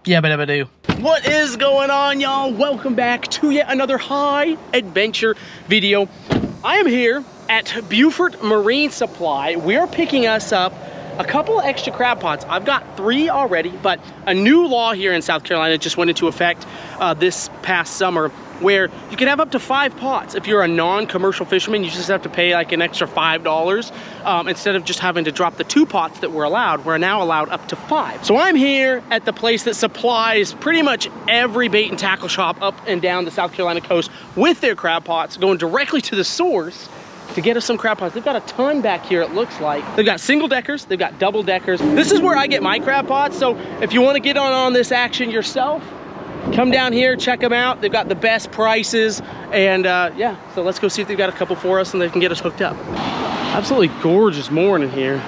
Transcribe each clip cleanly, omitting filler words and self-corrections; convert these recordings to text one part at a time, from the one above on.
Yabba-dabba-doo. What is going on, y'all? Welcome back to yet another high adventure video. I am here at Beaufort Marine Supply. We're picking us up a couple of extra crab pots. I've got 3 already, but a new law here in South Carolina just went into effect this past summer, where you can have up to 5 pots. If you're a non-commercial fisherman, you just have to pay like an extra $5 instead of just having to drop the 2 pots that we're allowed. We're now allowed up to 5. So I'm here at the place that supplies pretty much every bait and tackle shop up and down the South Carolina coast with their crab pots, going directly to the source to get us some crab pots. They've got a ton back here, it looks like. They've got single deckers, they've got double deckers. This is where I get my crab pots, so if you want to get on this action yourself, come down here, check them out. They've got the best prices, and yeah, so let's go see if they've got a couple for us and they can get us hooked up. Absolutely gorgeous morning here.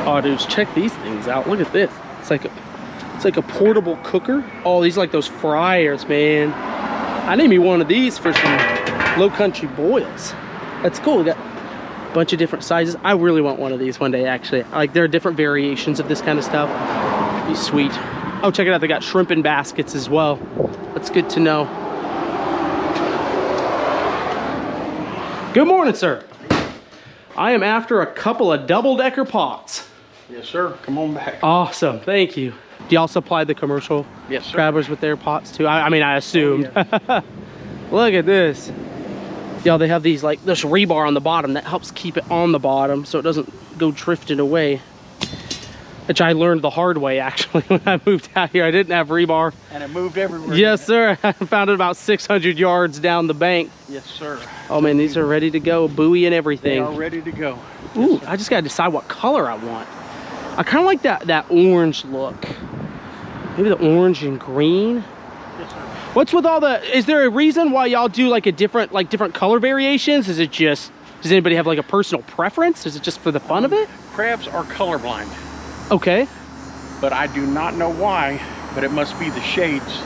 Oh, dudes, check these things out. Look at this. It's like a portable cooker. Oh, these are like those fryers, man. I need me one of these for some low country boils. That's cool. We got a bunch of different sizes. I really want one of these one day, actually. Like, there are different variations of this kind of stuff. It'd be sweet. Oh, check it out. They got shrimp in baskets as well. That's good to know. Good morning, sir. I am after a couple of double-decker pots. Yes, sir. Come on back. Awesome. Thank you. Do y'all supply the commercial crabbers with their pots too? I mean, I assumed. Oh, yeah. Look at this. Y'all, they have these, like, this rebar on the bottom that helps keep it on the bottom so it doesn't go drifting away. Which I learned the hard way, actually, when I moved out here. I didn't have rebar. And it moved everywhere. Yes, sir. I found it about 600 yards down the bank. Yes, sir. Oh, man, these are ready to go. Buoy and everything. They are ready to go. Ooh, yes, I just got to decide what color I want. I kind of like that orange look. Maybe the orange and green. Yes, sir. What's with all the, is there a reason why y'all do like different color variations? Is it just, does anybody have like a personal preference? Is it just for the fun of it? Crabs are colorblind. Okay. But I do not know why, but it must be the shades.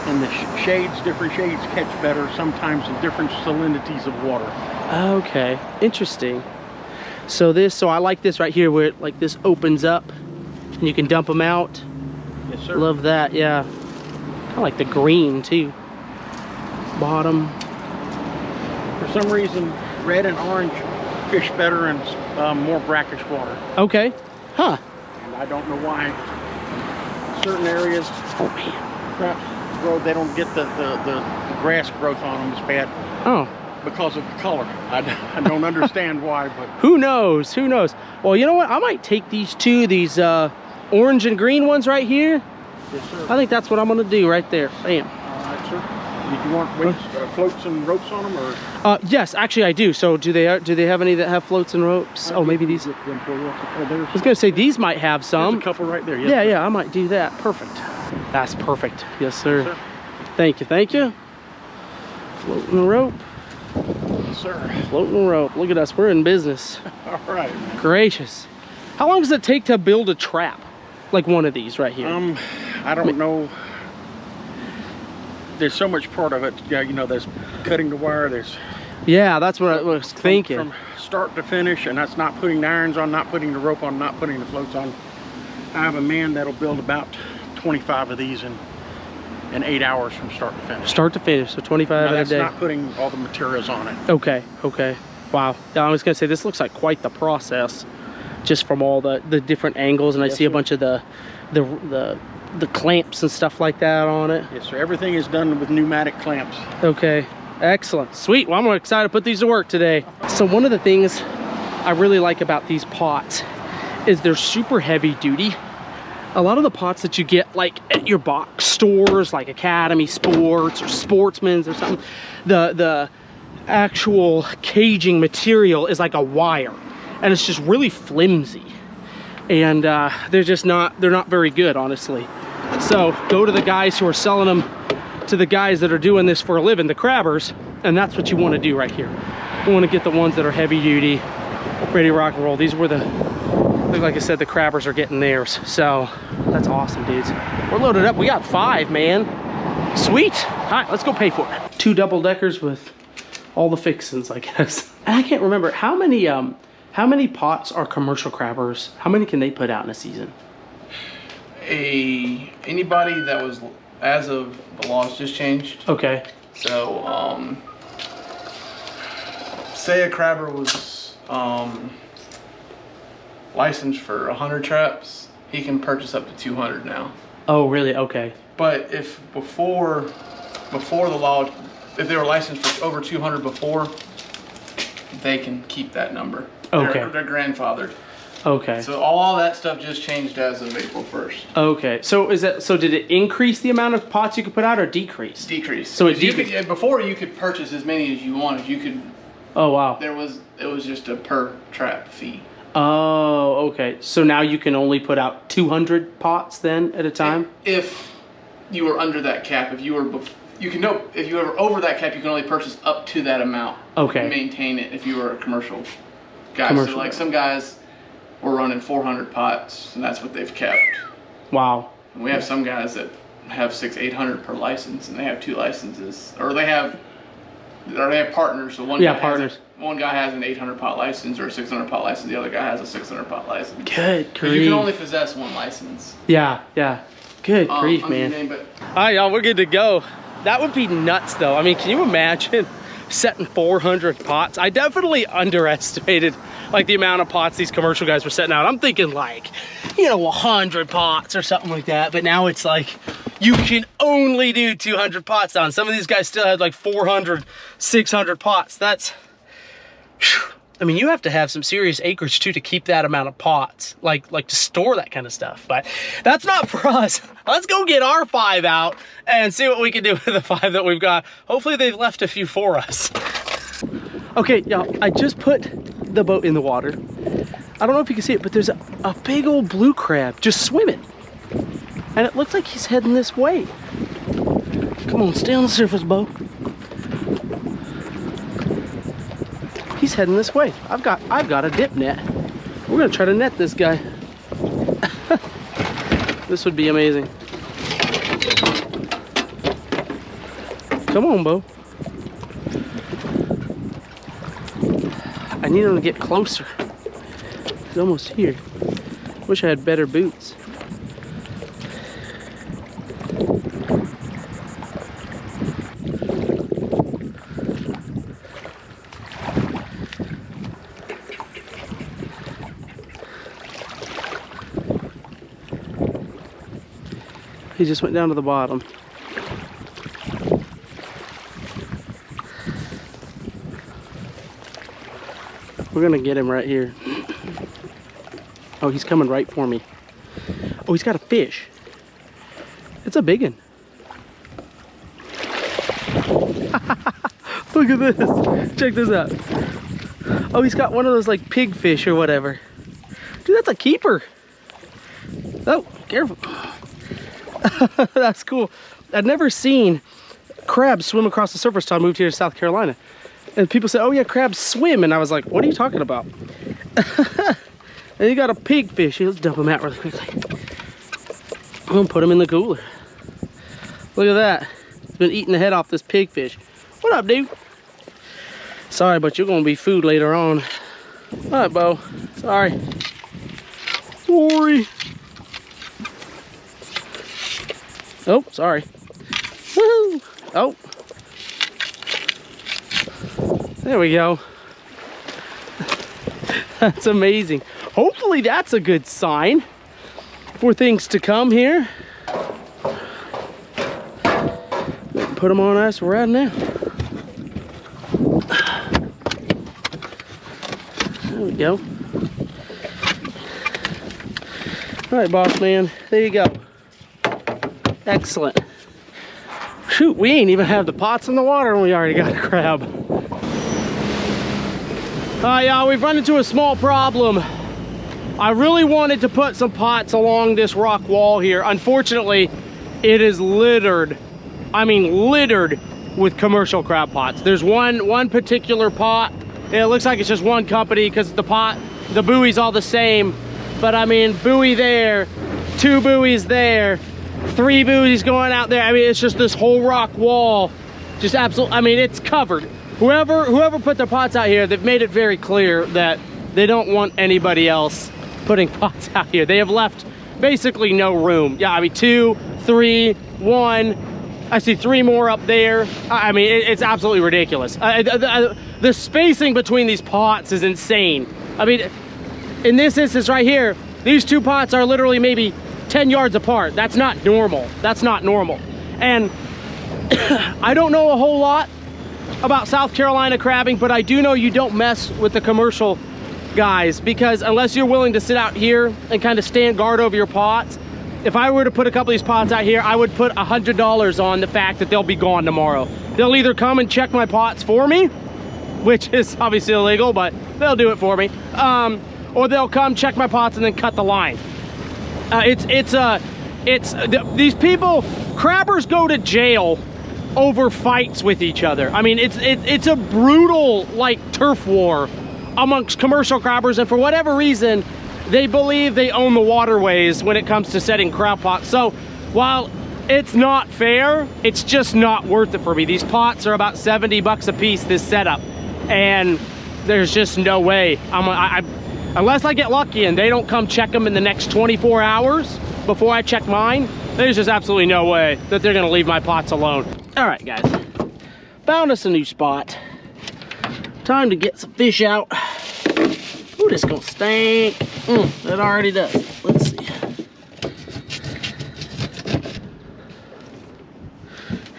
And the shades, different shades catch better sometimes in different salinities of water. Okay, interesting. So I like this right here where it, like, this opens up and you can dump them out. Yes, sir. Love that, yeah. I like the green too. Bottom. For some reason, red and orange fish better in more brackish water. Okay. Huh. And I don't know why. Certain areas, oh man, crabs grow, they don't get the grass growth on them as bad. Oh. Because of the color. I don't understand why, but who knows? Who knows? Well, you know what? I might take these orange and green ones right here. Yes, sir. I think that's what I'm gonna do right there. Bam. All right, sir. Did you want weights, floats and ropes on them, or? Yes, actually I do. So do they have any that have floats and ropes? Oh, maybe these. I was gonna say these might have some. There's a couple right there. Yes, yeah, sir. yeah, I might do that. Perfect. That's perfect. Yes, sir. Yes, sir. Thank you, thank you. Floating rope. Yes, sir. Floating rope. Look at us. We're in business. All right. Gracious. How long does it take to build a trap like one of these right here? I don't know. There's so much part of it. Yeah, you know, there's cutting the wire. There's. Yeah, that's what I was thinking. From start to finish, and that's not putting the irons on, not putting the rope on, not putting the floats on. I have a man that'll build about 25 of these in 8 hours from start to finish. Start to finish, so 25 in a day. That's not putting all the materials on it. Okay, okay. Wow. Yeah, I was gonna say, this looks like quite the process, just from all the different angles, and I see a bunch of the clamps and stuff like that on it. Yes, sir. Everything is done with pneumatic clamps. Okay, excellent. Sweet. Well, I'm excited to put these to work today. So one of the things I really like about these pots is they're super heavy duty. A lot of the pots that you get like at your box stores, like Academy Sports or Sportsman's or something, the actual caging material is like a wire, and it's just really flimsy, and they're not very good, honestly. So go to the guys who are selling them to the guys that are doing this for a living, the crabbers, and that's what you want to do right here. You want to get the ones that are heavy duty, ready to rock and roll. These were like I said, the crabbers are getting theirs. So that's awesome, dudes. We're loaded up. We got 5, man. Sweet. All right, let's go pay for it. 2 double deckers with all the fixings, I guess. And I can't remember how many pots are commercial crabbers. How many can they put out in a season? anybody that was, as of the laws just changed. Okay. So, say a crabber was licensed for 100 traps, he can purchase up to 200 now. Oh, really? Okay. But if before the law, if they were licensed for over 200 before, they can keep that number. Okay. They're grandfathered. Okay. So all that stuff just changed as of April 1st. Okay. So did it increase the amount of pots you could put out or decrease? Decrease. So it decreased. Before you could purchase as many as you wanted. You could. Oh wow. It was just a per trap fee. Oh, okay. So now you can only put out 200 pots then at a time? If you were under that cap, if you were over that cap, you can only purchase up to that amount. Okay. Maintain it if you were a commercial guy. So like some guys were running 400 pots, and that's what they've kept. Wow. And we have some guys that have 600-800 per license, and they have 2 licenses, or they have partners. So one guy has an 800 pot license or a 600 pot license. The other guy has a 600 pot license. Good grief. You can only possess 1 license. Yeah. Good grief, man. All right, y'all, we're good to go. That would be nuts, though. I mean, can you imagine setting 400 pots? I definitely underestimated like the amount of pots these commercial guys were setting out. I'm thinking like, 100 pots or something like that. But now it's like you can only do 200 pots down. Some of these guys still had like 400, 600 pots. That's, I mean, you have to have some serious acreage too to keep that amount of pots, like to store that kind of stuff. But that's not for us. Let's go get our 5 out and see what we can do with the 5 that we've got. Hopefully they've left a few for us. Okay, y'all, I just put the boat in the water. I don't know if you can see it, but there's a big old blue crab just swimming. And it looks like he's heading this way. Come on, stay on the surface, Bo. He's heading this way. I've got a dip net. We're gonna try to net this guy. This would be amazing. Come on, Bo. I need him to get closer. He's almost here. Wish I had better boots. He just went down to the bottom. We're gonna get him right here. Oh, he's coming right for me. Oh, he's got a fish. It's a big one. Look at this. Check this out. Oh, he's got one of those like pig fish or whatever. Dude, that's a keeper. Oh, careful. That's cool. I'd never seen crabs swim across the surface until I moved here to South Carolina. And people say, oh yeah, crabs swim. And I was like, what are you talking about? And you got a pig fish. Let's dump him out really quickly. I'm gonna put him in the cooler. Look at that. He's been eating the head off this pig fish. What up, dude? Sorry, but you're gonna be food later on. All right, Bo. Sorry. Sorry. Oh, sorry. Woohoo! Oh. There we go. That's amazing. Hopefully that's a good sign for things to come here. Put them on ice right now. There we go. All right, boss man. There you go. Excellent. Shoot, we ain't even have the pots in the water and we already got a crab. Y'all, we've run into a small problem. I really wanted to put some pots along this rock wall here. Unfortunately, it is littered. I mean, littered with commercial crab pots. There's one particular pot. It looks like it's just one company because the buoy's all the same. But I mean, buoy there, 2 buoys there, 3 buoys going out there. I mean, it's just this whole rock wall. Just absolutely, I mean, it's covered. Whoever put their pots out here, they've made it very clear that they don't want anybody else putting pots out here. They have left basically no room. Yeah, I mean 2, 3, 1. I see 3 more up there. I mean, it's absolutely ridiculous. The spacing between these pots is insane. I mean, in this instance right here, these 2 pots are literally maybe 10 yards apart. That's not normal. That's not normal. And I don't know a whole lot about South Carolina crabbing, but I do know you don't mess with the commercial guys, because unless you're willing to sit out here and kind of stand guard over your pots, if I were to put a couple of these pots out here, I would put $100 on the fact that they'll be gone tomorrow. They'll either come and check my pots for me, which is obviously illegal, but they'll do it for me, or they'll come check my pots and then cut the line. These people, crabbers go to jail over fights with each other. I mean, it's a brutal, like, turf war amongst commercial crabbers, and for whatever reason, they believe they own the waterways when it comes to setting crab pots. So while it's not fair, it's just not worth it for me. These pots are about 70 bucks a piece, this setup, and there's just no way. Unless I get lucky and they don't come check them in the next 24 hours before I check mine, there's just absolutely no way that they're gonna leave my pots alone. All right, guys, found us a new spot. Time to get some fish out. Ooh, this gonna stink. It already does. Let's see.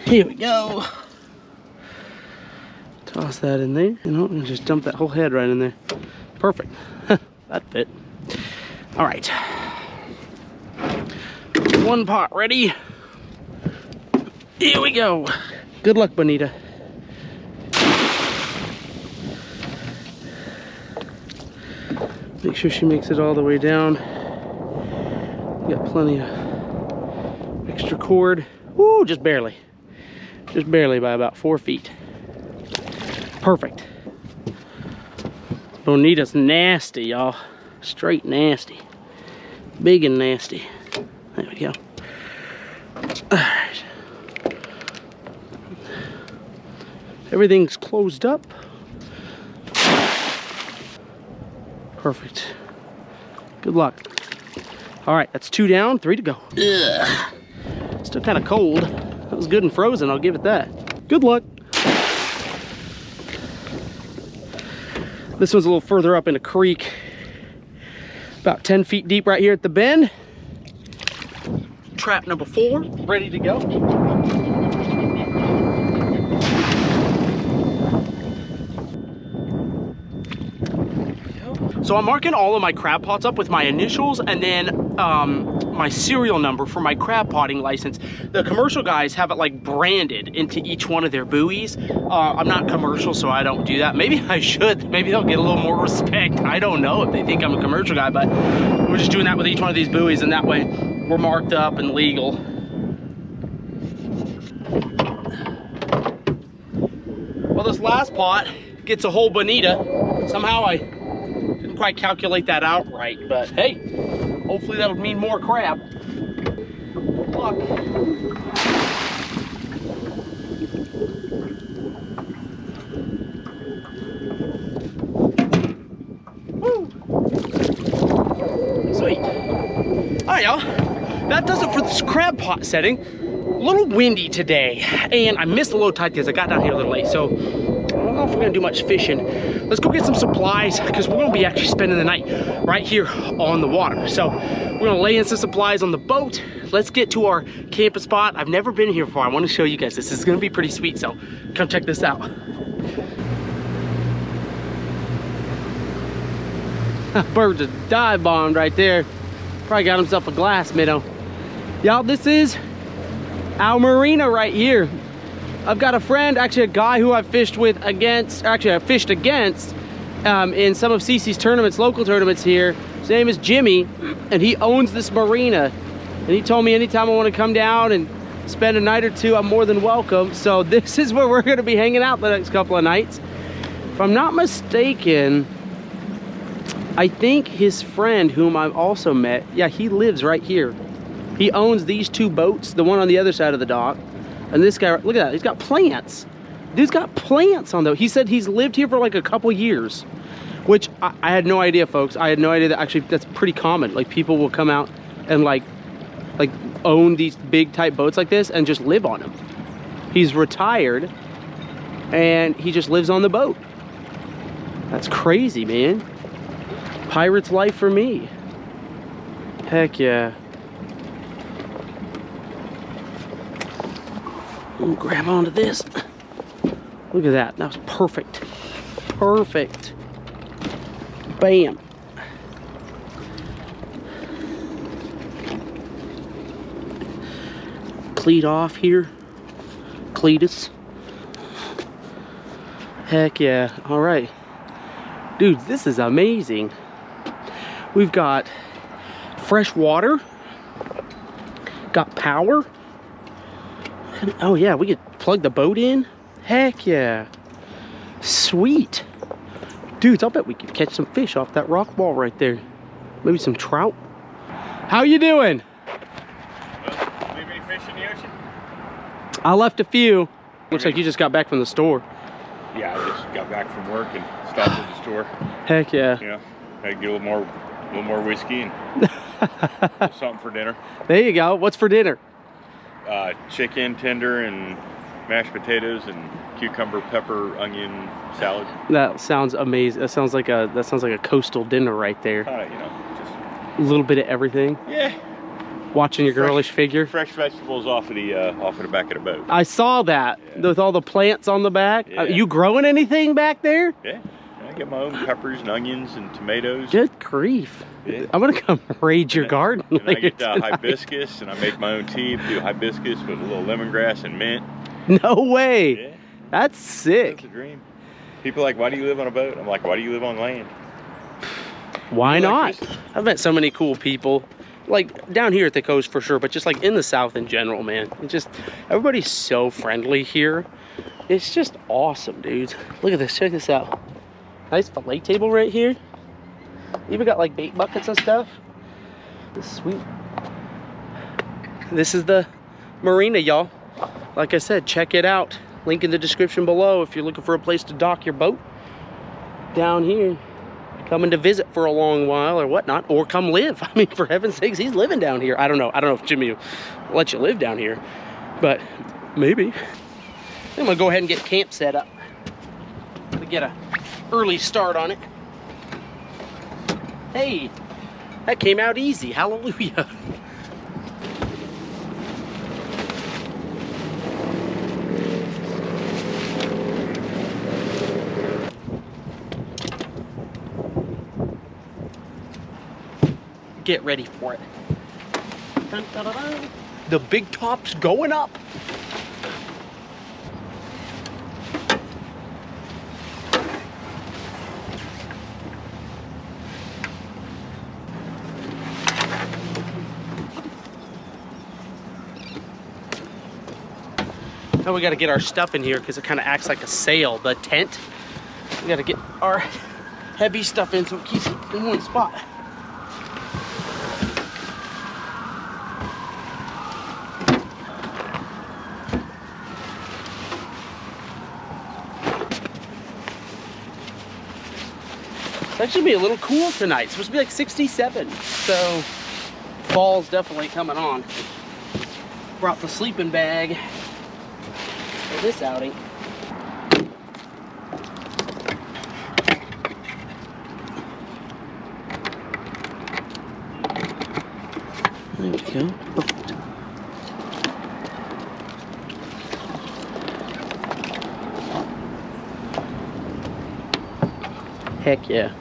Here we go. Toss that in there, you know, and just dump that whole head right in there. Perfect. That fit. All right. 1 pot ready. Here we go. Good luck, Bonita. Make sure she makes it all the way down. Got plenty of extra cord. Woo, just barely. Just barely by about 4 feet. Perfect. Bonita's nasty, y'all. Straight nasty. Big and nasty. There we go. All right. Everything's closed up. Perfect. Good luck. All right, that's 2 down, 3 to go. Ugh. Still kind of cold. That was good and frozen, I'll give it that. Good luck. This one's a little further up in a creek. About 10 feet deep right here at the bend. Trap number 4, ready to go. So I'm marking all of my crab pots up with my initials and then my serial number for my crab potting license. The commercial guys have it like branded into each one of their buoys. I'm not commercial, so I don't do that. Maybe I should. Maybe they'll get a little more respect. I don't know if they think I'm a commercial guy, but we're just doing that with each one of these buoys, and that way we're marked up and legal. Well, this last pot gets a whole bonita. Somehow I didn't quite calculate that out right, but hey, hopefully that'll mean more crab. Good luck. Woo. Sweet. All right, y'all. That does it for this crab pot setting. A little windy today, and I missed the low tide because I got down here a little late, so I don't know if we're gonna do much fishing. Let's go get some supplies because we're gonna be actually spending the night right here on the water. So we're gonna lay in some supplies on the boat. Let's get to our camping spot. I've never been here before. I want to show you guys this. This is gonna be pretty sweet, so come check this out. Bird just dive bombed right there. Probably got himself a glass minnow. Y'all, this is our marina right here. I've got a friend, actually a guy who I've fished with against, actually I fished against in some of Cece's tournaments, local tournaments here. His name is Jimmy, and he owns this marina. And he told me anytime I want to come down and spend a night or two, I'm more than welcome. So this is where we're gonna be hanging out the next couple of nights. If I'm not mistaken, I think his friend, whom I've also met, yeah, he lives right here. He owns these 2 boats, the one on the other side of the dock. And this guy, look at that, he's got plants. Dude's got plants on though. He said he's lived here for like a couple years, which I had no idea, folks. I had no idea that actually that's pretty common. Like people will come out and like own these big type boats like this and just live on them. He's retired and he just lives on the boat. That's crazy, man. Pirate's life for me. Heck yeah. Ooh, grab onto this. Look at that. That was perfect. Perfect. Bam. Cleat off here. Cletus. Heck yeah. All right. Dudes, this is amazing. We've got fresh water. Got power. Oh yeah, we could plug the boat in. Heck yeah. Sweet. Dudes, I'll bet we could catch some fish off that rock wall right there. Maybe some trout. How you doing? Well, leave any fish in the ocean? I left a few. Looks like you just got back from the store. Yeah, I just got back from work and stopped at the store. Heck yeah. You know, I get a little more whiskey and something for dinner. There you go. What's for dinner? Chicken tender and mashed potatoes and cucumber, pepper, onion salad. That sounds amazing. That sounds like a coastal dinner right there. You know, just A little bit of everything. yeah. Watching your girlish figure. Fresh vegetables off of the back of the boat. I saw that with all the plants on the back. Yeah. You growing anything back there? Yeah. I get my own peppers and onions and tomatoes. Good grief. Yeah. I'm gonna come raid your garden. And I get tonight. hibiscus, and I make my own tea. Do hibiscus with a little lemongrass and mint. No way. Yeah. That's sick. That's a dream. People are like, why do you live on a boat? I'm like, why do you live on land? Why not? Electricity. I've met so many cool people. Like down here at the coast for sure, but just like in the South in general, man. It's just, everybody's so friendly here. It's just awesome, dudes. Look at this, check this out. Nice fillet table right here. Even got like bait buckets and stuff. This is sweet. This is the Marina, y'all. Like I said, check it out. Link in the description below if you're looking for a place to dock your boat down here. Coming to visit for a long while or whatnot, or come live. I mean, for heaven's sakes, he's living down here. I don't know if Jimmy will let you live down here, but maybe. I'm gonna go ahead and get camp set up to get a early start on it. Hey, that came out easy. Hallelujah. Get ready for it. Dun, dun, dun, dun. The big top's going up. Now we got to get our stuff in here because it kind of acts like a sail, the tent. We got to get our heavy stuff in so it keeps it in one spot. It's actually be a little cool tonight. It's supposed to be like 67, so fall's definitely coming on. Brought the sleeping bag for this outing. There we go. Perfect. Heck yeah.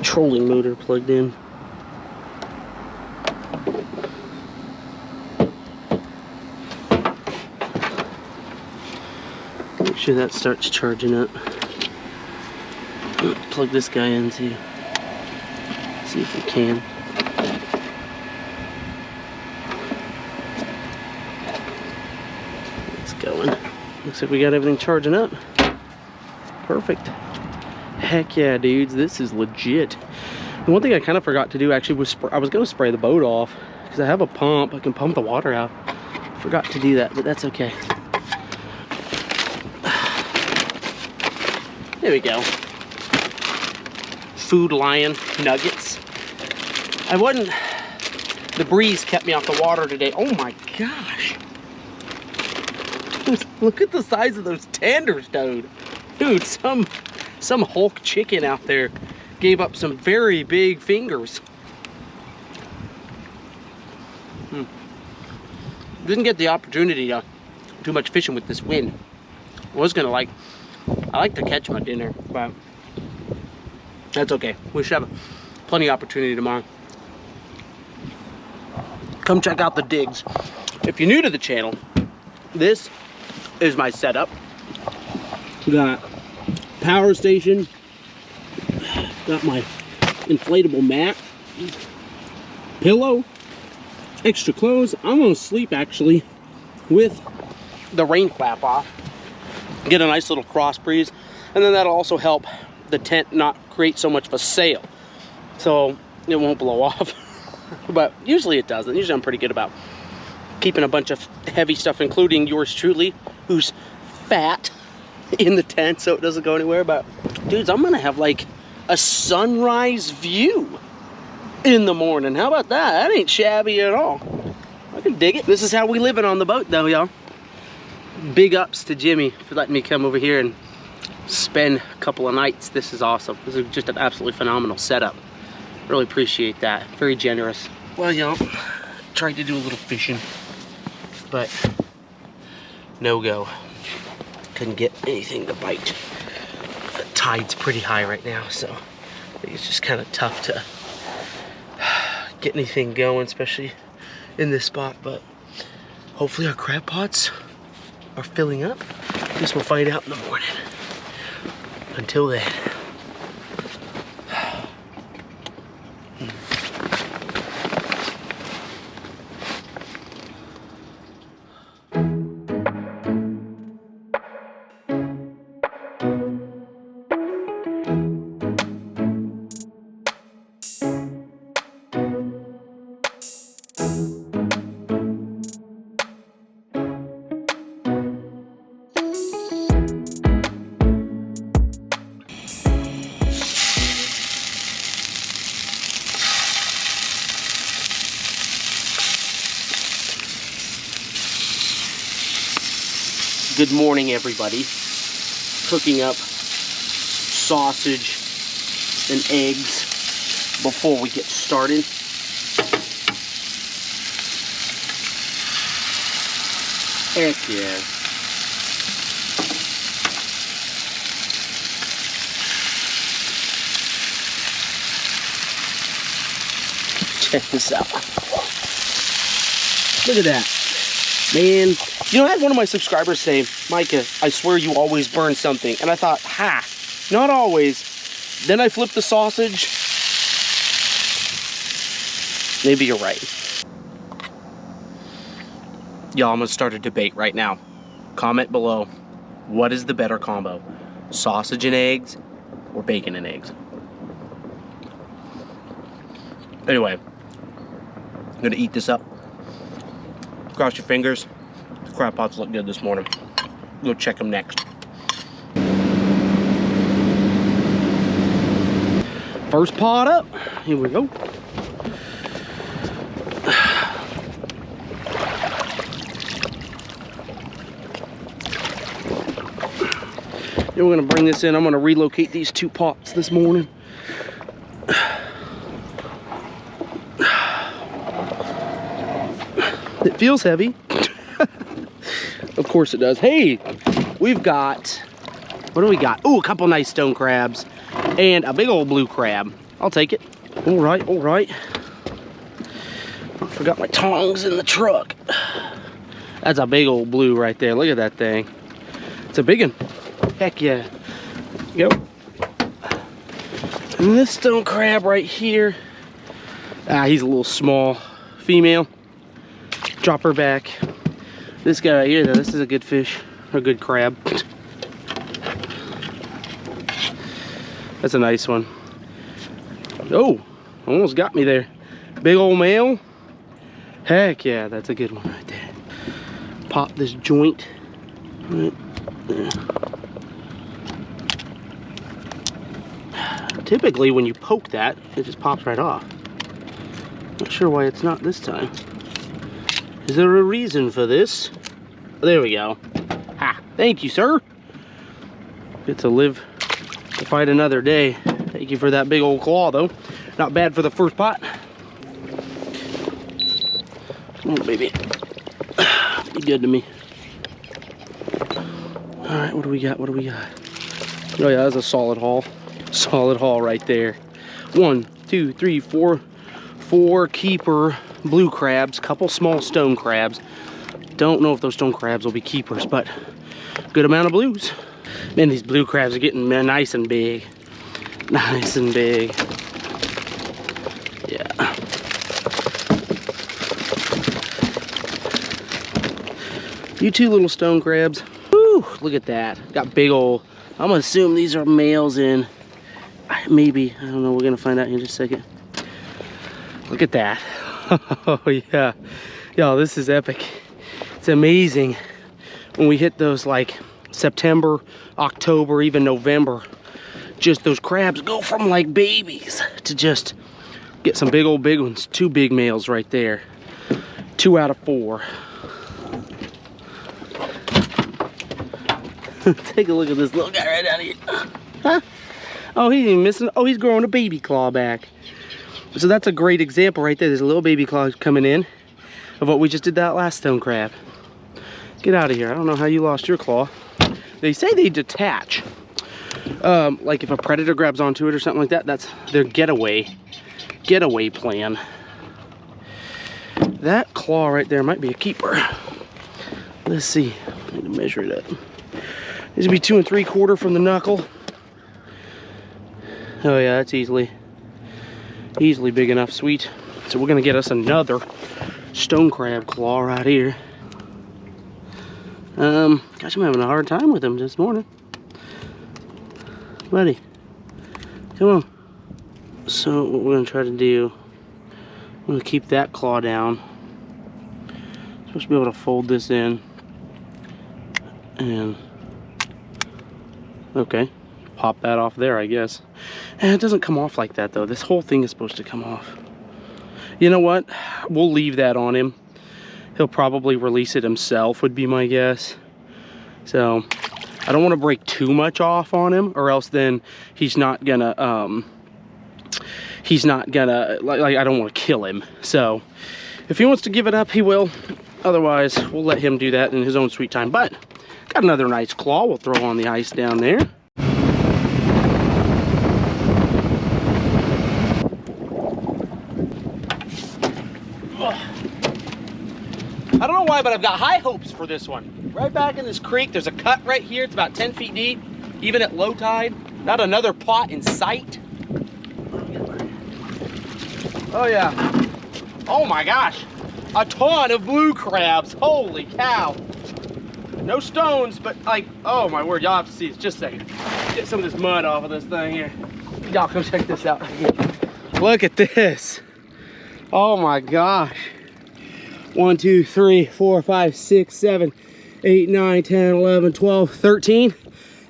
Trolling motor plugged in. Make sure that starts charging up. Plug this guy in, see if we can. It's going. Looks like we got everything charging up. Perfect. Heck yeah, dudes, this is legit. The one thing I kind of forgot to do actually was I was gonna spray the boat off because I have a pump. I can pump the water out. Forgot to do that, but that's okay. There we go. Food Lion nuggets. The breeze kept me off the water today. Oh my gosh. Look at the size of those tenders, dude. Dude, some Hulk chicken out there gave up some very big fingers. Didn't get the opportunity to do much fishing with this wind. I like to catch my dinner, but that's okay. We should have plenty of opportunity tomorrow. Come check out the digs. If you're new to the channel, this is my setup. Got power station, got my inflatable mat, pillow, extra clothes. I'm gonna sleep actually with the rain flap off. Get a nice little cross breeze, and then that'll also help the tent not create so much of a sail, so it won't blow off. But usually it doesn't. Usually I'm pretty good about keeping a bunch of heavy stuff, including yours truly, who's fat, in the tent so it doesn't go anywhere. But dudes, I'm gonna have like a sunrise view in the morning. How about that? That ain't shabby at all. I can dig it. This is how we living on the boat though, y'all. Big ups to Jimmy for letting me come over here and spend a couple of nights. This is awesome. This is just an absolutely phenomenal setup. Really appreciate that. Very generous. Well, y'all, tried to do a little fishing, but no go. Couldn't get anything to bite. The tide's pretty high right now, so I think it's just kind of tough to get anything going, especially in this spot. But hopefully our crab pots are filling up. Guess we'll find out in the morning. Until then. Good morning, everybody. Cooking up sausage and eggs before we get started. Heck yeah. Check this out. Look at that. Man, you know, I had one of my subscribers say, Micah, I swear you always burn something. And I thought, ha, not always. Then I flipped the sausage. Maybe you're right. Y'all, I'm gonna start a debate right now. Comment below, what is the better combo? Sausage and eggs or bacon and eggs? Anyway, I'm gonna eat this up. Cross your fingers. The crab pots look good this morning. Go check them next. First pot up. Here we go. Then we're gonna bring this in. I'm gonna relocate these two pots this morning. It feels heavy. Of course it does. Hey, we've got, what do we got? Oh, a couple nice stone crabs and a big old blue crab. I'll take it. All right, all right. I forgot my tongs in the truck. That's a big old blue right there. Look at that thing. It's a big one. Heck yeah. Go. And this stone crab right here. He's a little small. Female. Drop her back. This guy right here, though, this is a good fish, or a good crab. That's a nice one. Oh, almost got me there. Big old male. Heck yeah, that's a good one right there. Pop this joint right there. typically when you poke that, it just pops right off. Not sure why it's not this time. Is there a reason for this? There we go. Ha! Thank you, sir. Get to live to fight another day. Thank you for that big old claw, though. Not bad for the first pot. Come on, baby. Be good to me. All right, what do we got? What do we got? Oh yeah, that's a solid haul. Solid haul right there. 1, 2, 3, 4. 4 keeper blue crabs, couple small stone crabs. Don't know if those stone crabs will be keepers, but good amount of blues. Man, these blue crabs are getting nice and big. Nice and big. Yeah. You two little stone crabs. Woo, look at that. Got big old, I'm gonna assume these are males in, maybe, I don't know, we're gonna find out in just a second. Look at that. Oh yeah. Yo, this is epic. It's amazing when we hit those like September, October, even November. Just those crabs go from like babies to just get some big old big ones. 2 big males right there. 2 out of 4. Take a look at this little guy right down here. Huh? Oh, he's even missing. Oh, he's growing a baby claw back. So that's a great example right there. There's a little baby claw coming in of what we just did that last stone crab. Get out of here. I don't know how you lost your claw. They say they detach. Like if a predator grabs onto it or something like that, that's their getaway plan. That claw right there might be a keeper. Let's see. I need to measure it up. This would be 2 3/4 from the knuckle. Oh yeah, that's easily big enough, sweet. So we're gonna get us another stone crab claw right here. Gosh, I'm having a hard time with him this morning. Buddy, come on. So what we're gonna try to do, I'm gonna keep that claw down. Supposed to be able to fold this in. And, okay. Pop that off there, I guess. And it doesn't come off like that though. This whole thing is supposed to come off. You know what? We'll leave that on him. He'll probably release it himself, would be my guess. So I don't want to break too much off on him, or else then he's not gonna like I don't want to kill him. So if he wants to give it up, he will. Otherwise, we'll let him do that in his own sweet time. But got another nice claw we'll throw on the ice down there. I don't know why, but I've got high hopes for this one. Right back in this creek, there's a cut right here. It's about 10 feet deep, even at low tide. Not another pot in sight. Oh yeah. Oh my gosh. A ton of blue crabs. Holy cow. No stones, but like, oh my word, y'all have to see this. Just a second. Get some of this mud off of this thing here. Y'all come check this out. Look at this. Oh my gosh. 1, 2, 3, 4, 5, 6, 7, 8, 9, 10, 11, 12, 13.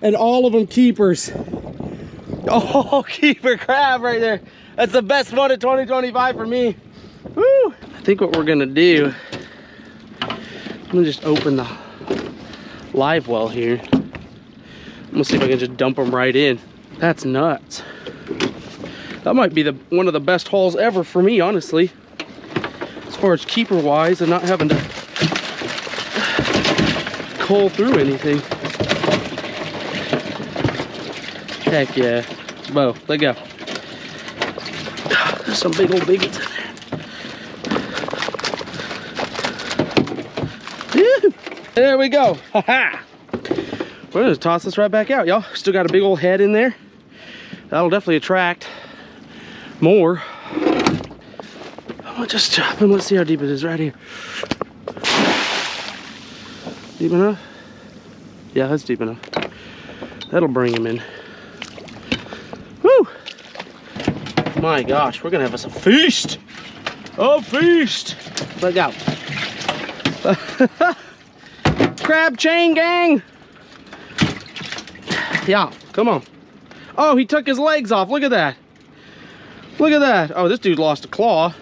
And all of them keepers. Oh, keeper crab right there. That's the best one of 2025 for me. Woo! I think what we're gonna do, I'm gonna just open the live well here. I'm gonna see if I can just dump them right in. That's nuts. That might be one of the best hauls ever for me, honestly. As far as keeper wise and not having to cull through anything. Heck yeah. Bo, let go. There's some big old biggies in there. There we go. Ha-ha. We're gonna toss this right back out, y'all. Still got a big old head in there. That'll definitely attract more. I'm gonna just drop him. Let's see how deep it is right here. Deep enough? Yeah, that's deep enough. That'll bring him in. Woo! My gosh, we're gonna have us a feast! A feast! Let go. Crab chain gang! Yeah, come on. Oh, he took his legs off. Look at that. Look at that. Oh, this dude lost a claw.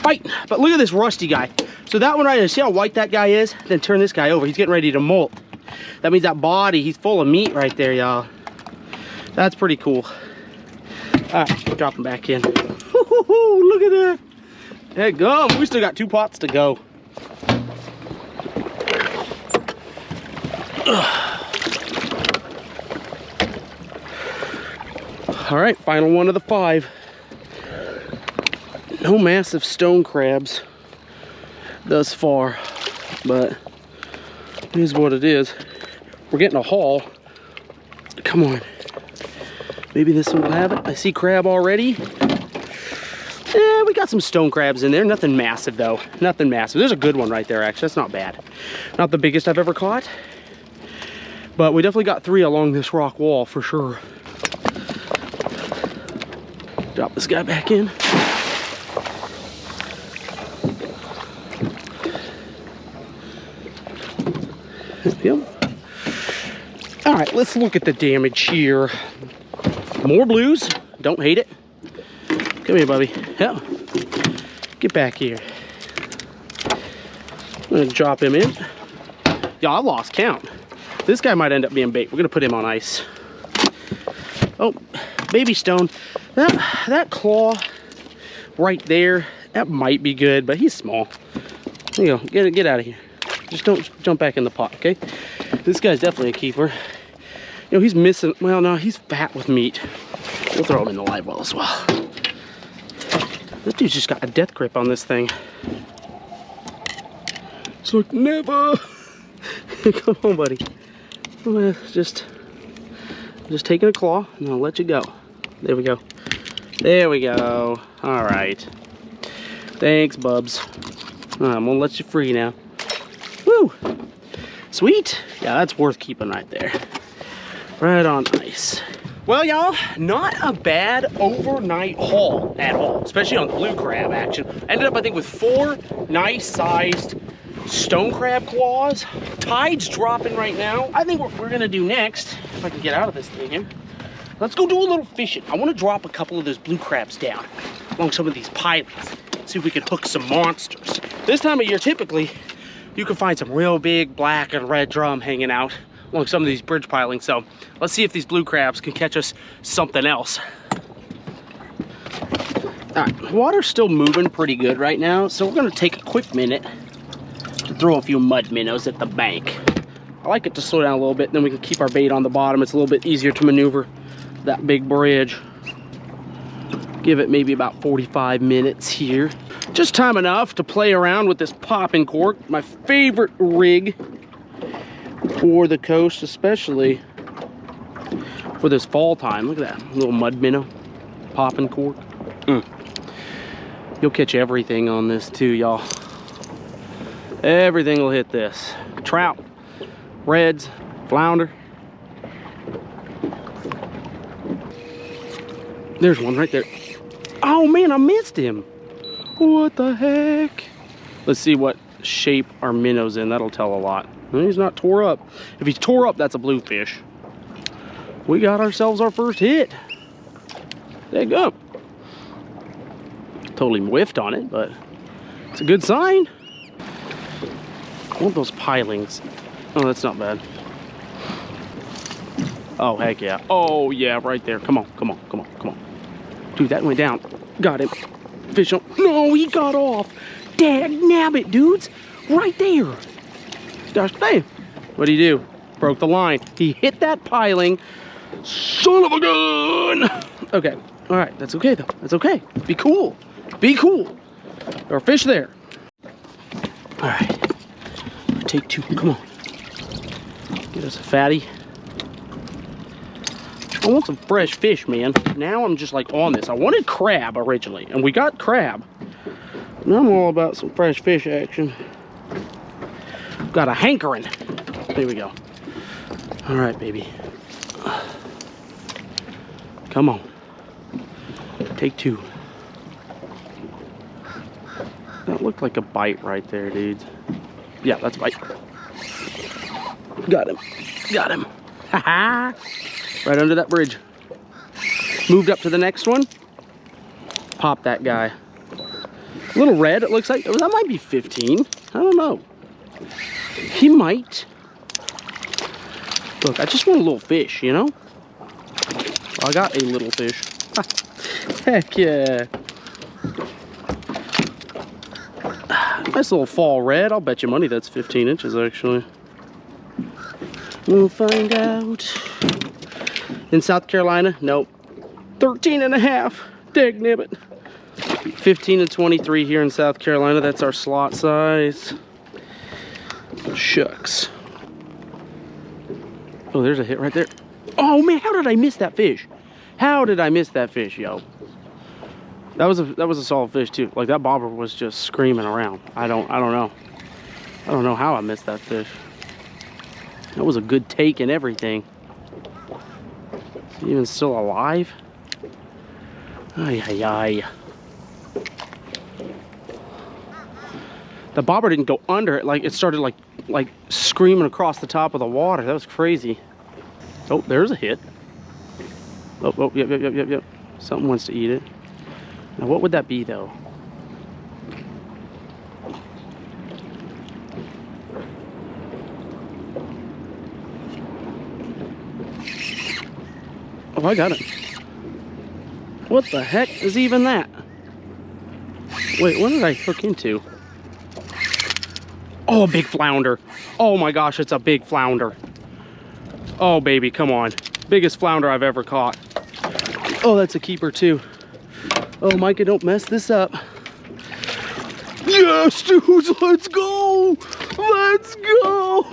Fight. But look at this rusty guy. So that one right there, see how white that guy is? Then turn this guy over. He's getting ready to molt. That means that body, he's full of meat right there, y'all. That's pretty cool. All right, drop him back in. Look at that. Hey, gum. We still got 2 pots to go. All right, final one of the 5. No massive stone crabs thus far, but it is what it is. We're getting a haul. Come on. Maybe this one will have it. I see crab already. Yeah, we got some stone crabs in there. Nothing massive though. Nothing massive. There's a good one right there, actually. That's not bad. Not the biggest I've ever caught, but we definitely got 3 along this rock wall for sure. Drop this guy back in. Yep. All right, let's look at the damage here. More blues. Don't hate it. Come here, Bubby. Yeah. Get back here. I'm gonna drop him in. Yeah, I lost count. This guy might end up being bait. We're gonna put him on ice. Oh, baby stone. That claw right there, that might be good, but he's small. There you go. Get out of here. Just don't jump back in the pot, okay? This guy's definitely a keeper. You know, he's missing, well, no, he's fat with meat. We'll throw him in the live well as well. This dude's just got a death grip on this thing. It's like, never. Come on, buddy. Just taking a claw, and I'll let you go. There we go. There we go. All right. Thanks, Bubs. I'm gonna let you free now. Woo! Sweet. Yeah, that's worth keeping right there. Right on ice. Well, y'all, not a bad overnight haul at all, especially on the blue crab action. Ended up, I think, with 4 nice-sized stone crab claws. Tide's dropping right now. I think what we're gonna do next, if I can get out of this thing here, let's go do a little fishing. I want to drop a couple of those blue crabs down along some of these pilings. See if we can hook some monsters. This time of year, typically, you can find some real big black and red drum hanging out along some of these bridge pilings. So let's see if these blue crabs can catch us something else. All right, water's still moving pretty good right now, so we're gonna take a quick minute to throw a few mud minnows at the bank. I like it to slow down a little bit, then we can keep our bait on the bottom. It's a little bit easier to maneuver that big bridge. Give it maybe about 45 minutes here. Just time enough to play around with this popping cork, my favorite rig for the coast, especially for this fall time. Look at that little mud minnow, popping cork. You'll catch everything on this too, y'all. Everything will hit this. Trout, reds, flounder. There's one right there. Oh man, I missed him. What the heck? Let's see what shape our minnow's in. That'll tell a lot. He's not tore up. If he's tore up, that's a bluefish. We got ourselves our first hit. There you go. Totally whiffed on it, but it's a good sign. I want those pilings. Oh, that's not bad. Oh, heck yeah. Oh, yeah, right there. Come on, come on, come on, come on. Dude, that went down. Got him. Fish on. No, he got off. Dad nabbit, dudes. Right there. Gosh dang. What'd he do? Broke the line. He hit that piling. Son of a gun. Okay. All right. That's okay, though. That's okay. Be cool. Be cool. There are fish there. All right. Take 2. Come on. Get us a fatty. I want some fresh fish, man. Now I'm just like on this. I wanted crab originally, and we got crab. Now I'm all about some fresh fish action. Got a hankering. There we go. All right, baby. Come on. Take 2. That looked like a bite right there, dudes. Yeah, that's a bite. Got him. Got him. Ha-ha. Right under that bridge. Moved up to the next one. Pop that guy. A little red, it looks like. That might be 15. I don't know. He might. Look, I just want a little fish, you know? Well, I got a little fish. Heck yeah. Nice little fall red. I'll bet you money that's 15 inches, actually. We'll find out. In South Carolina, nope. 13 and a half. Dagnabbit. 15 to 23 here in South Carolina. That's our slot size. Shucks. Oh, there's a hit right there. Oh man, how did I miss that fish? How did I miss that fish, yo? That was a solid fish too. Like that bobber was just screaming around. I don't know. I don't know how I missed that fish. That was a good take and everything. Is he even still alive? Ay ay ay. The bobber didn't go under it. Like it started like screaming across the top of the water. That was crazy. Oh, there's a hit. Oh, yep. Something wants to eat it. Now, what would that be, though? Oh, I got it. What the heck is even that? Wait, what did I hook into? Oh, a big flounder. Oh my gosh, it's a big flounder. Oh baby, come on. Biggest flounder I've ever caught. Oh, that's a keeper too. Oh, Micah, don't mess this up. Yes, dudes, let's go. Let's go.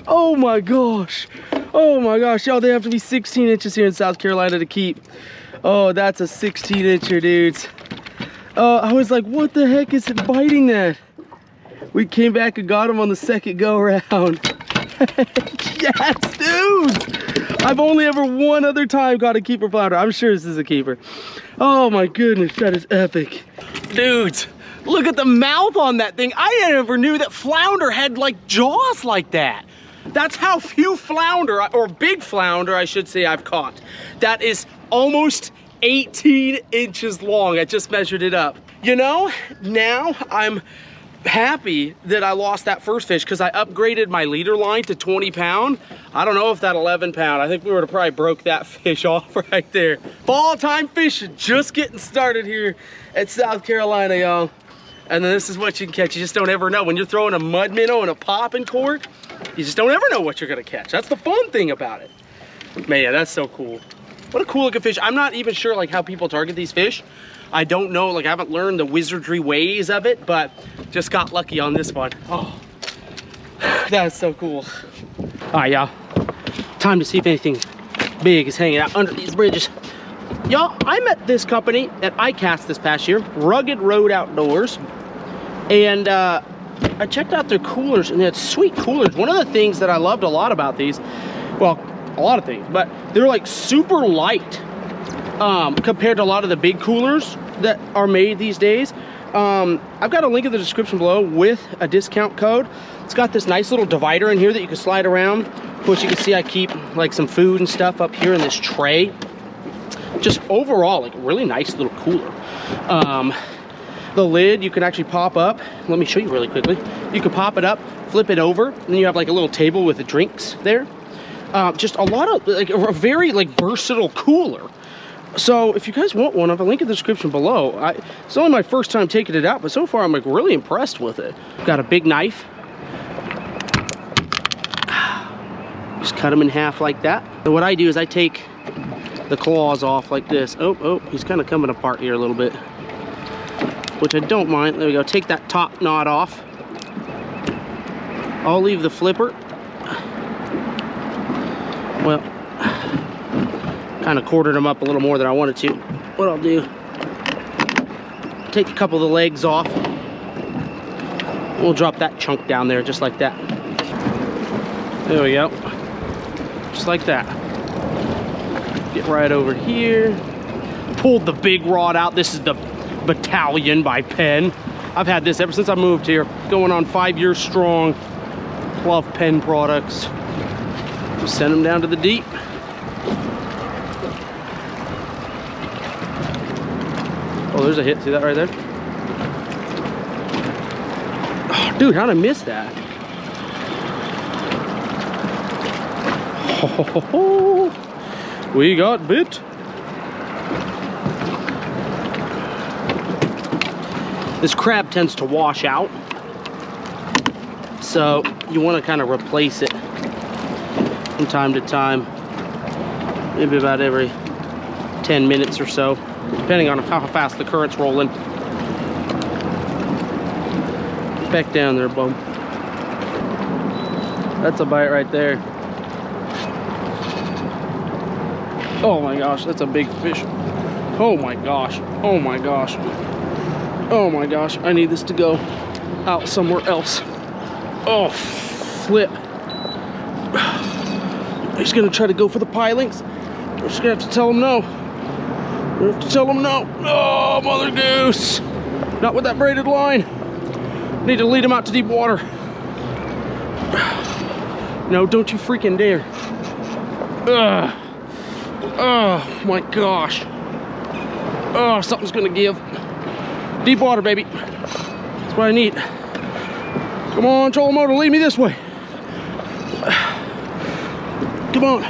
Oh my gosh. Oh my gosh, y'all, they have to be 16 inches here in South Carolina to keep. Oh, that's a 16 incher, dudes. I was like, what the heck is it biting that? We came back and got him on the second go round. Yes, dude! I've only ever one other time caught a keeper flounder. I'm sure this is a keeper. Oh my goodness, that is epic. Dudes, look at the mouth on that thing. I never knew that flounder had like jaws like that. That's how few flounder, or big flounder I should say, I've caught. That is almost 18 inches long. I just measured it up. You know, now I'm happy that I lost that first fish because I upgraded my leader line to 20 pound. I don't know if that 11 pound, I think we would have probably broke that fish off right there. Fall time fishing, just getting started here at South Carolina, y'all. And then this is what you can catch. You just don't ever know. When you're throwing a mud minnow and a popping cork, you just don't ever know what you're gonna catch. That's the fun thing about it. Man, that's so cool. What a cool looking fish. I'm not even sure like how people target these fish. I don't know, like I haven't learned the wizardry ways of it, but just got lucky on this one. Oh, that is so cool. All right, y'all, time to see if anything big is hanging out under these bridges. Y'all, I met this company at ICAST this past year, Rugged Road Outdoors, and I checked out their coolers, and they had sweet coolers. One of the things that I loved a lot about these, well, a lot of things, but they're like super light compared to a lot of the big coolers that are made these days. I've got a link in the description below with a discount code. It's got this nice little divider in here that you can slide around. Of course, you can see I keep like some food and stuff up here in this tray. Just overall, like really nice little cooler. The lid you can actually pop up. Let me show you really quickly. You can pop it up, flip it over, and then you have like a little table with the drinks there. Just a lot of like a very like versatile cooler. So if you guys want one, I have a link in the description below. It's only my first time taking it out, but so far I'm like really impressed with it. Got a big knife. Just cut them in half like that. And what I do is I take the claws off like this. Oh, he's kind of coming apart here a little bit, which I don't mind. There we go. Take that top knot off. I'll leave the flipper. Well, kind of quartered them up a little more than I wanted to. What I'll do, take a couple of the legs off. We'll drop that chunk down there just like that. There we go. Just like that. Get right over here. Pulled the big rod out. This is the Battalion by Penn. I've had this ever since I moved here. Going on 5 years strong. Love Penn products. Just send them down to the deep. Oh, there's a hit. See that right there? Oh, dude, how'd I miss that? Oh, we got bit. This crab tends to wash out, so you want to kind of replace it from time to time, maybe about every 10 minutes or so, depending on how fast the current's rolling. Back down there, bum. That's a bite right there. Oh my gosh, that's a big fish. Oh my gosh, oh my gosh. Oh my gosh, I need this to go out somewhere else. Oh, flip. He's gonna try to go for the pilings. We're just gonna have to tell him no. We have to tell him no. Oh, mother goose. Not with that braided line. Need to lead him out to deep water. No, don't you freaking dare. Ugh. Oh my gosh. Oh, something's gonna give. Deep water, baby. That's what I need. Come on, Cholomoto, lead me this way. Come on.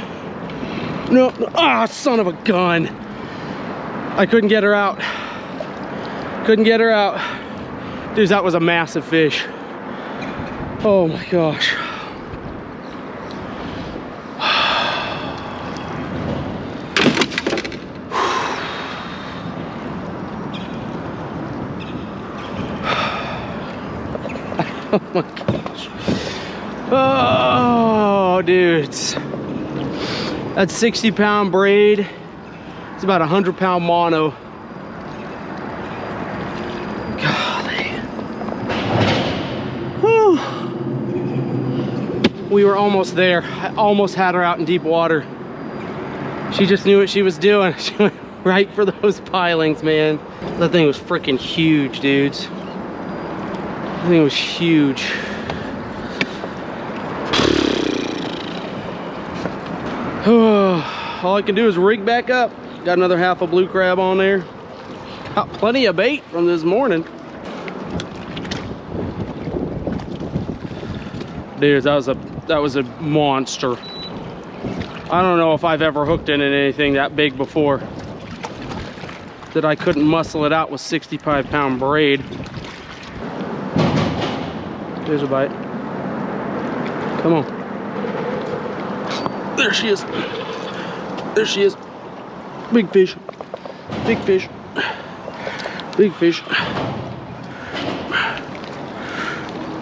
No, no. Ah, son of a gun. I couldn't get her out. Couldn't get her out. Dude, that was a massive fish. Oh my gosh. Oh my gosh. Oh, dudes. That's 60-pound braid. It's about 100-pound mono. Golly. Whew. We were almost there. I almost had her out in deep water. She just knew what she was doing. She went right for those pilings, man. That thing was freaking huge, dudes. That thing was huge. All I can do is rig back up. Got another half a blue crab on there. Got plenty of bait from this morning. Dude, that was a monster. I don't know if I've ever hooked in anything that big before that I couldn't muscle it out with 65-pound braid. There's a bite. Come on. There she is. There she is. Big fish. Big fish. Big fish.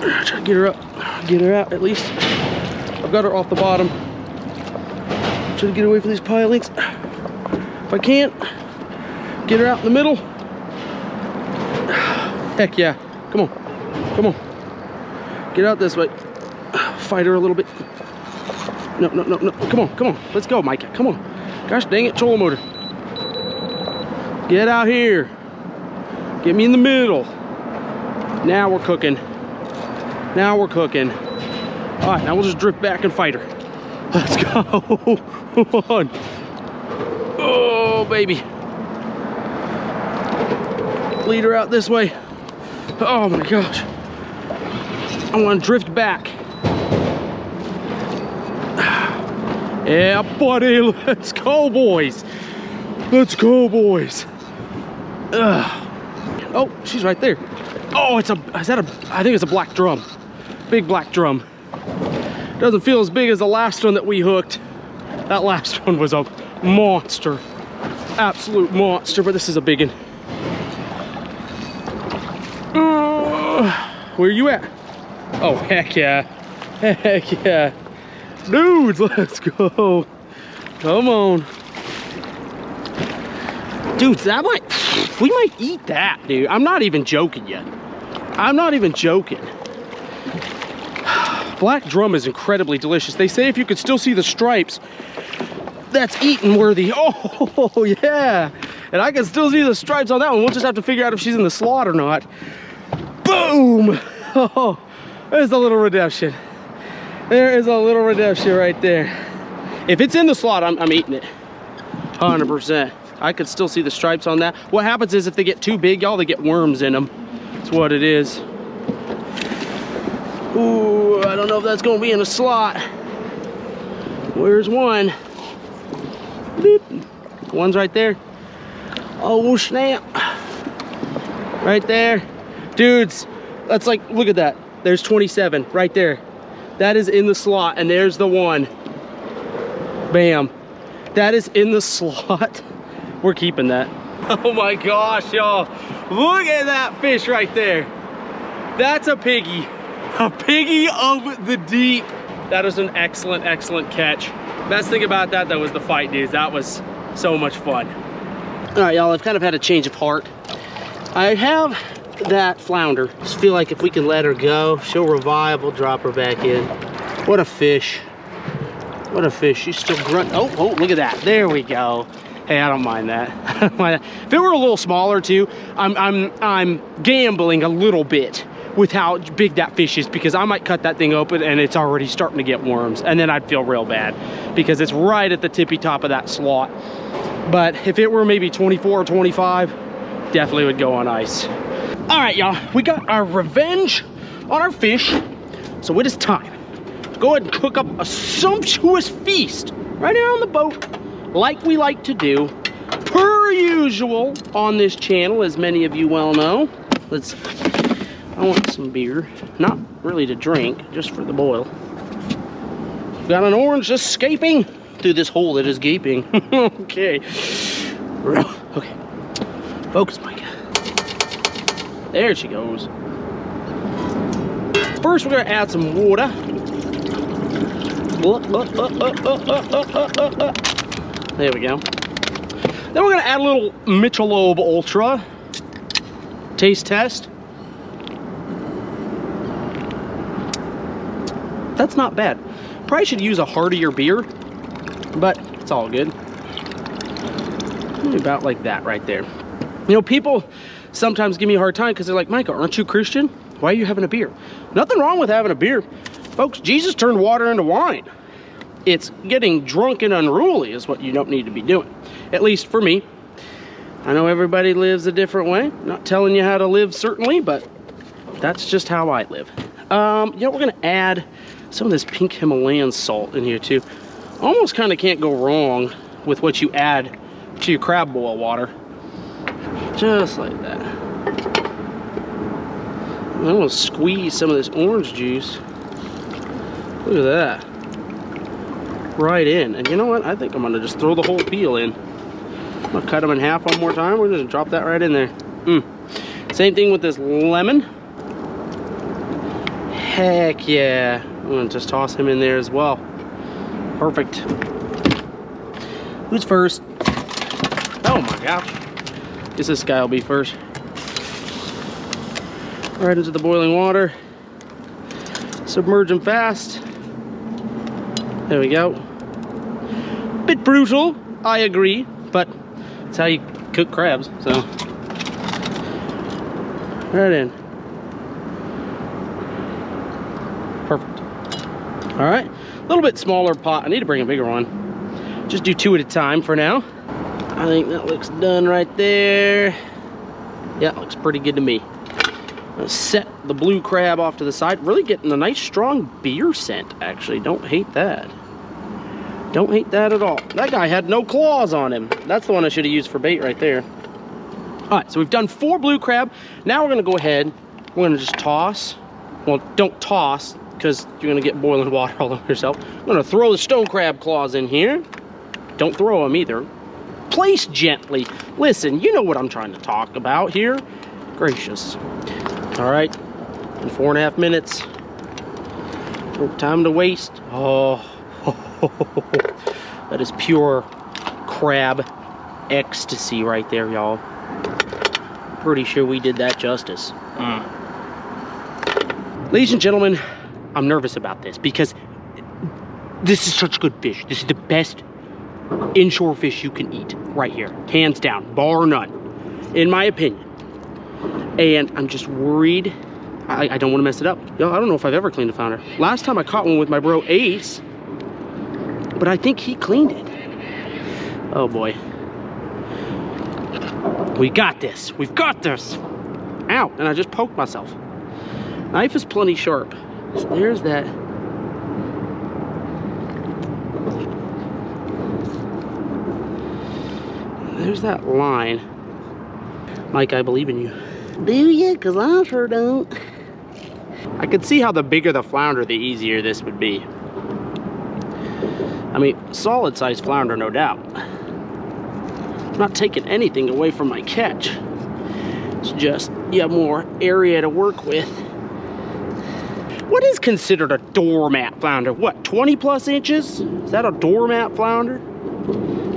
Try to get her up. Get her out at least. I've got her off the bottom. Try to get away from these pilings. If I can't, get her out in the middle. Heck yeah. Come on. Come on. Get out this way. Fight her a little bit. No, no, no, no. Come on, come on. Let's go, Micah. Come on. Gosh dang it, Cholomotor. Get out here. Get me in the middle. Now we're cooking. Now we're cooking. All right, now we'll just drift back and fight her. Let's go. Come on. Oh, baby. Lead her out this way. Oh my gosh. I want to drift back. Yeah, buddy. Let's go, boys. Let's go, boys. Oh, she's right there. Oh, is that a, I think it's a black drum. Big black drum. Doesn't feel as big as the last one that we hooked. That last one was a monster. Absolute monster, but this is a big one. Where you at? Oh, heck yeah. Heck yeah. Dudes, let's go. Come on. Dudes, we might eat that, dude. I'm not even joking yet. I'm not even joking. Black drum is incredibly delicious. They say if you could still see the stripes, that's eating worthy. Oh, yeah. And I can still see the stripes on that one. We'll just have to figure out if she's in the slot or not. Boom. Oh, there's a little redemption. There is a little redemption right there. If it's in the slot, I'm eating it. 100%. I could still see the stripes on that. What happens is if they get too big, y'all, they get worms in them. That's what it is. Ooh, I don't know if that's gonna be in a slot. Where's one? Beep. One's right there. Oh snap. Right there. Dudes, that's like, look at that. There's 27 right there. That is in the slot, and there's the one. Bam. That is in the slot. We're keeping that. Oh my gosh, y'all. Look at that fish right there. That's a piggy. A piggy of the deep. That is an excellent, excellent catch. Best thing about that, though, was the fight, dudes. That was so much fun. All right, y'all, I've kind of had a change of heart. I have that flounder. Just feel like if we can let her go, she'll revive, we'll drop her back in. What a fish. What a fish. She's still grunting. Oh, look at that. There we go. Hey, I don't mind that. I don't mind that. If it were a little smaller too, I'm gambling a little bit with how big that fish is, because I might cut that thing open and it's already starting to get worms, and then I'd feel real bad because it's right at the tippy top of that slot. But if it were maybe 24 or 25, definitely would go on ice. All right, y'all, we got our revenge on our fish, so it is time to go ahead and cook up a sumptuous feast right here on the boat, like we like to do, per usual on this channel, as many of you well know. I want some beer, not really to drink, just for the boil. Got an orange escaping through this hole that is gaping. Okay. Okay. Focus, Micah. There she goes. First, we're gonna add some water. There we go. Then we're gonna add a little Michelob Ultra. Taste test. That's not bad. Probably should use a heartier beer, but it's all good. Maybe about like that right there. You know, people sometimes give me a hard time because they're like, Micah, aren't you Christian? Why are you having a beer? Nothing wrong with having a beer. Folks, Jesus turned water into wine. It's getting drunk and unruly is what you don't need to be doing. At least for me. I know everybody lives a different way. I'm not telling you how to live, certainly, but that's just how I live. You know, we're gonna add some of this pink Himalayan salt in here too. Almost kind of can't go wrong with what you add to your crab boil water. Just like that. I'm gonna squeeze some of this orange juice. Look at that. Right in. And you know what? I think I'm gonna just throw the whole peel in. I'm gonna cut them in half one more time. We're gonna drop that right in there. Same thing with this lemon. Heck yeah. I'm gonna just toss him in there as well. Perfect. Who's first? Oh my gosh. Guess this guy will be first. Right into the boiling water. Submerge him fast. There we go. Bit brutal, I agree, but that's how you cook crabs, so. Right in. Perfect. All right, a little bit smaller pot. I need to bring a bigger one. Just do 2 at a time for now. I think that looks done right there. Yeah, looks pretty good to me. Let's set the blue crab off to the side. Really getting a nice strong beer scent, actually. Don't hate that. Don't hate that at all. That guy had no claws on him. That's the one I should have used for bait right there. All right, so we've done 4 blue crab. Now we're gonna go ahead, we're gonna just toss. Well, don't toss, because you're gonna get boiling water all over yourself. I'm gonna throw the stone crab claws in here. Don't throw them either. Place gently. Listen, you know what I'm trying to talk about here. Gracious. All right, in 4.5 minutes. No time to waste. Oh, that is pure crab ecstasy right there, y'all. Pretty sure we did that justice. Ladies and gentlemen, I'm nervous about this because this is such good fish. This is the best inshore fish you can eat right here, hands down, bar none, in my opinion. And I'm just worried. I don't want to mess it up. Yo, I don't know if I've ever cleaned a flounder. Last time I caught one with my bro Ace, but I think he cleaned it. Oh boy. We got this. We've got this. Ow, and I just poked myself. Knife is plenty sharp. So there's that. There's that line. Mike, I believe in you. Do you? Because I sure don't. I could see how the bigger the flounder, the easier this would be. I mean, solid sized flounder, no doubt. I'm not taking anything away from my catch. It's just you have more area to work with. What is considered a doormat flounder? What, 20 plus inches? Is that a doormat flounder?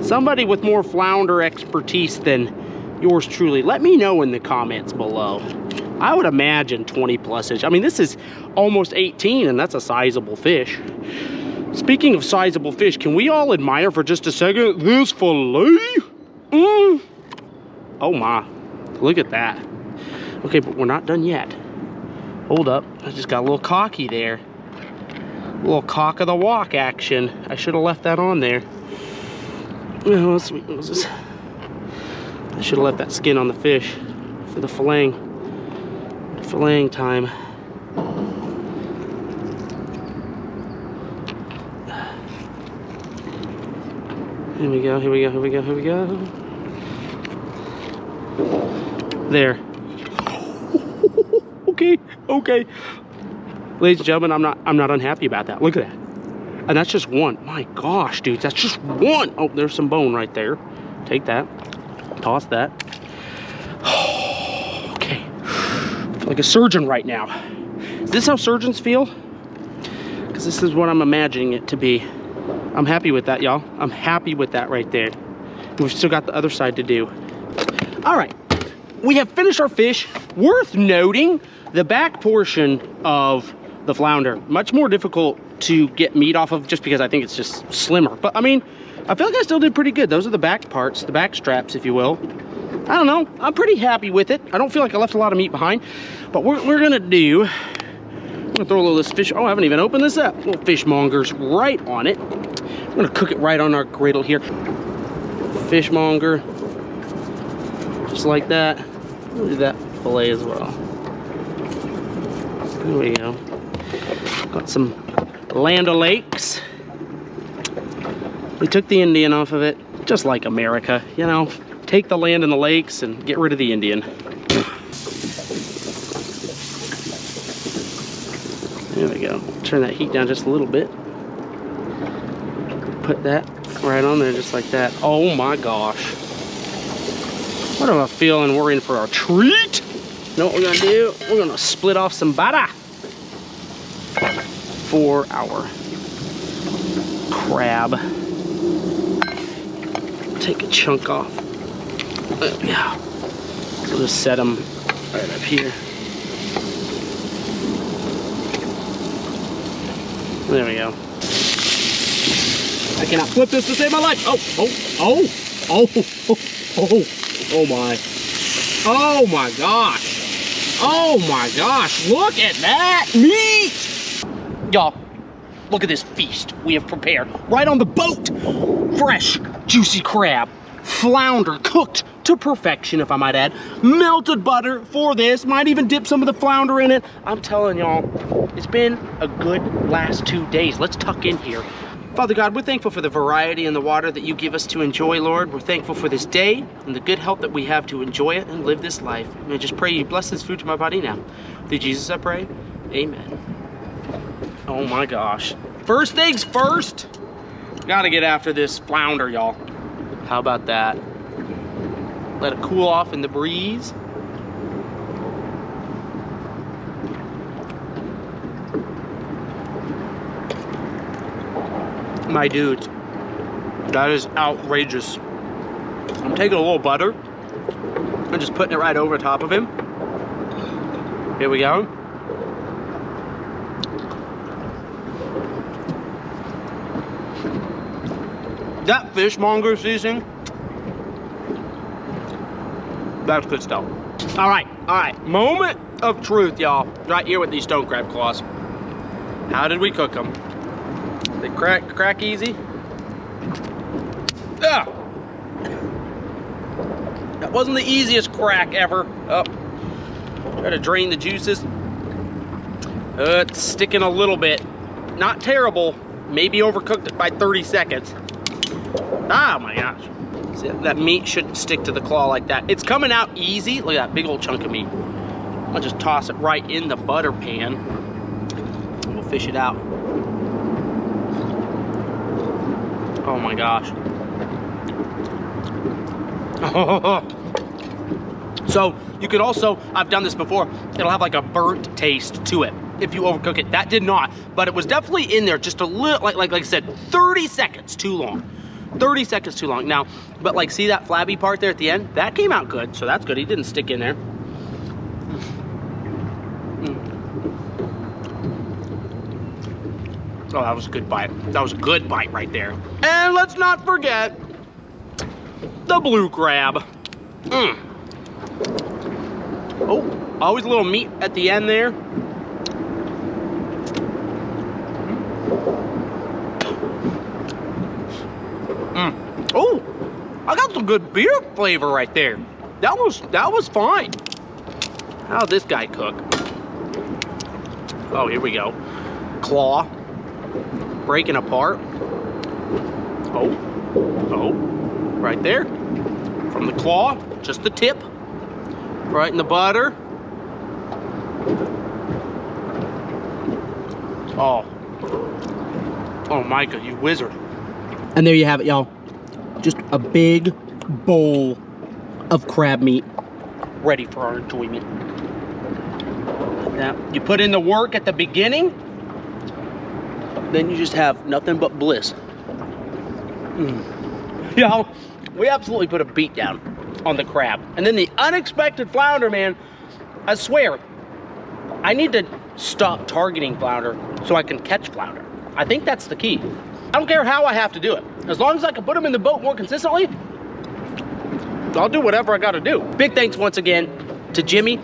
Somebody with more flounder expertise than yours truly, let me know in the comments below. I would imagine 20 plus inch. I mean, this is almost 18 and that's a sizable fish. Speaking of sizable fish, can we all admire for just a second this fillet? Oh my, look at that. Okay, but we're not done yet. Hold up, I just got a little cocky there. A little cock of the walk action. I should have left that on there. Oh, how sweet was this? I should have left that skin on the fish for the filleting time. Here we go, here we go, here we go, here we go. There. Okay. Ladies and gentlemen, I'm not unhappy about that. Look at that. And that's just one. My gosh, dudes, that's just one. Oh, there's some bone right there. Take that. Toss that. Okay. I feel like a surgeon right now. Is this how surgeons feel? Because this is what I'm imagining it to be. I'm happy with that, y'all. I'm happy with that right there. We've still got the other side to do. All right. We have finished our fish. Worth noting, the back portion of the flounder, much more difficult to get meat off of just because I think it's just slimmer. But I mean, I feel like I still did pretty good. Those are the back parts, the back straps, if you will. I don't know, I'm pretty happy with it. I don't feel like I left a lot of meat behind, but we're gonna throw a little of this fish. Oh, I haven't even opened this up. Little fishmongers right on it. I'm gonna cook it right on our griddle here. Fishmonger, just like that. We'll do that fillet as well. There we go. Got some Land O'Lakes. We took the Indian off of it, just like America, you know. Take the land and the lakes and get rid of the Indian. There we go. Turn that heat down just a little bit. Put that right on there just like that. Oh my gosh. What am I feeling? We're in for a treat. You know what we're gonna do? We're gonna split off some butter for our crab. Take a chunk off. Yeah. We'll just set them right up here. There we go. I cannot flip this to save my life. Oh my. Oh my gosh. Oh my gosh. Look at that meat. Y'all, look at this feast we have prepared right on the boat. Fresh, juicy crab, flounder cooked to perfection, if I might add. Melted butter for this. Might even dip some of the flounder in it. I'm telling y'all, it's been a good last 2 days. Let's tuck in here. Father God, we're thankful for the variety in the water that you give us to enjoy, Lord. We're thankful for this day and the good health that we have to enjoy it and live this life. And I just pray you bless this food to my body now. Through Jesus I pray, amen. Oh my gosh. First things first, gotta get after this flounder, y'all. How about that? Let it cool off in the breeze. My dudes, that is outrageous. I'm taking a little butter and just putting it right over top of him. Here we go. That fishmonger seasoning, that's good stuff. All right, moment of truth, y'all. Right here with these stone crab claws. How did we cook them? They crack easy? Ah! That wasn't the easiest crack ever. Oh, try to drain the juices. It's sticking a little bit. Not terrible. Maybe overcooked it by 30 seconds. Oh my gosh. See, that meat shouldn't stick to the claw like that. It's coming out easy. Look at that big old chunk of meat. I'll just toss it right in the butter pan. And we'll fish it out. Oh my gosh. So you could also, I've done this before, it'll have like a burnt taste to it if you overcook it. That did not, but it was definitely in there just a little, like I said, 30 seconds too long. 30 seconds too long. Now, but like, see that flabby part there at the end? That came out good, so that's good. He didn't stick in there. Oh, that was a good bite. That was a good bite right there. And let's not forget the blue crab. Oh, always a little meat at the end there. Oh, I got some good beer flavor right there. That was fine. How'd this guy cook? Oh, here we go. Claw. Breaking apart. Oh, right there. From the claw, just the tip. Right in the butter. Oh Micah, you wizard. And there you have it, y'all. Just a big bowl of crab meat ready for our enjoyment. Now, you put in the work at the beginning, then you just have nothing but bliss. Y'all, we absolutely put a beat down on the crab. And then the unexpected flounder, man, I swear, I need to stop targeting flounder so I can catch flounder. I think that's the key. I don't care how I have to do it. As long as I can put them in the boat more consistently, I'll do whatever I gotta do. Big thanks once again to Jimmy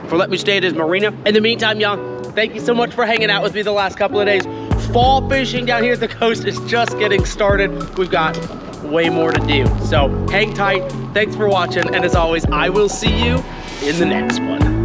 for letting me stay at his marina. In the meantime, y'all, thank you so much for hanging out with me the last couple of days. Fall fishing down here at the coast is just getting started. We've got way more to do. So hang tight, thanks for watching, and as always, I will see you in the next one.